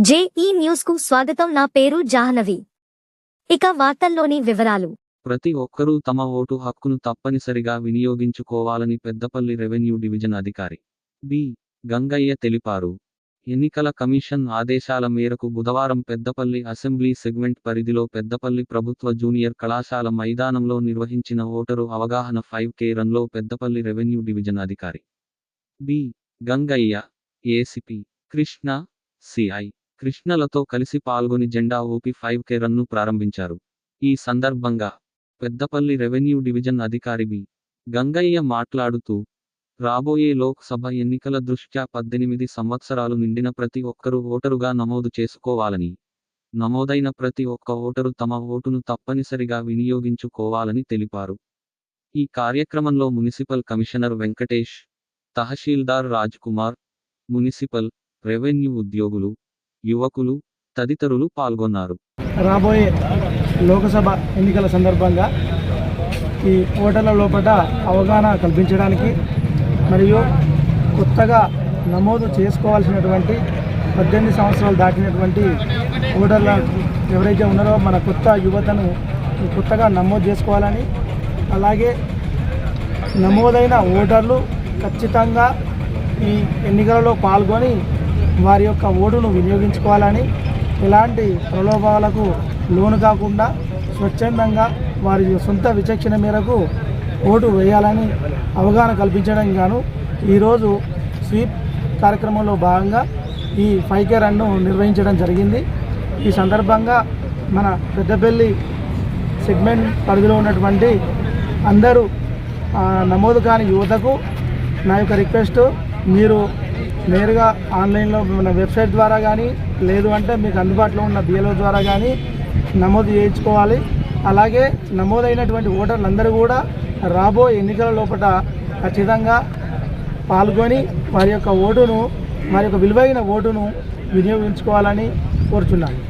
JEE news కు స్వాగతం. నా పేరు జాహ్నవి. ఇక వార్తల్లోని వివరాలు. ప్రతి ఒక్కరూ తమ ఓటు హక్కును తప్పనిసరిగా వినియోగించుకోవాలని పెద్దపల్లి రెవెన్యూ డివిజన్ అధికారి బి. గంగయ్య తెలిపారు. ఎన్నికల కమిషన్ ఆదేశాల మేరకు బుధవారం పెద్దపల్లి అసెంబ్లీ సెగ్మెంట్ పరిధిలో పెద్దపల్లి ప్రభుత్వ జూనియర్ కళాశాల మైదానంలో నిర్వహించిన ఓటరు అవగాహన 5K రన్లో పెద్దపల్లి రెవెన్యూ డివిజన్ అధికారి B. Gangaiah, ACP Krishna, CI కృష్ణలతో కలిసి పాల్గొని జెండా ఊపి 5K రన్ను ప్రారంభించారు. ఈ సందర్భంగా పెద్దపల్లి రెవెన్యూ డివిజన్ అధికారి బి. గంగయ్య మాట్లాడుతూ, రాబోయే లోక్సభ ఎన్నికల దృష్ట్యా 18 సంవత్సరాలు నిండిన ప్రతి ఒక్కరూ ఓటరుగా నమోదు చేసుకోవాలని, నమోదైన ప్రతి ఒక్క ఓటరు తమ ఓటును తప్పనిసరిగా వినియోగించుకోవాలని తెలిపారు. ఈ కార్యక్రమంలో మున్సిపల్ కమిషనర్ వెంకటేష్, తహసీల్దార్ రాజ్ కుమార్, మున్సిపల్, రెవెన్యూ ఉద్యోగులు, యువకులు తదితరులు పాల్గొన్నారు. రాబోయే లోకసభ ఎన్నికల సందర్భంగా ఈ ఓటర్ల లోపల అవగాహన కల్పించడానికి మరియు కొత్తగా నమోదు చేసుకోవాల్సినటువంటి 18 సంవత్సరాలు దాటినటువంటి ఓటర్ల ఎవరైతే ఉన్నారో మన కొత్త యువతను కొత్తగా నమోదు చేసుకోవాలని, అలాగే నమోదైన ఓటర్లు ఖచ్చితంగా ఈ ఎన్నికలలో పాల్గొని వారి యొక్క ఓటును వినియోగించుకోవాలని, ఎలాంటి ప్రలోభాలకు లోను కాకుండా స్వచ్ఛందంగా వారి సొంత విచక్షణ మేరకు ఓటు వేయాలని అవగాహన కల్పించడానికి గాను ఈరోజు స్వీప్ కార్యక్రమంలో భాగంగా ఈ 5K రన్ను నిర్వహించడం జరిగింది. ఈ సందర్భంగా మన పెద్దపల్లి సెగ్మెంట్ పరిధిలో ఉన్నటువంటి అందరూ నమోదు కాని యువతకు నా యొక్క రిక్వెస్ట్, మీరు నేరుగా ఆన్లైన్లో మన వెబ్సైట్ ద్వారా కానీ లేదు అంటే మీకు అందుబాటులో ఉన్న బిఎల్ఓ ద్వారా కానీ నమోదు చేయించుకోవాలి. అలాగే నమోదైనటువంటి ఓటర్లందరూ కూడా రాబోయే ఎన్నికల లోపల ఖచ్చితంగా పాల్గొని వారి యొక్క విలువైన ఓటును వినియోగించుకోవాలని కోరుచున్నాను.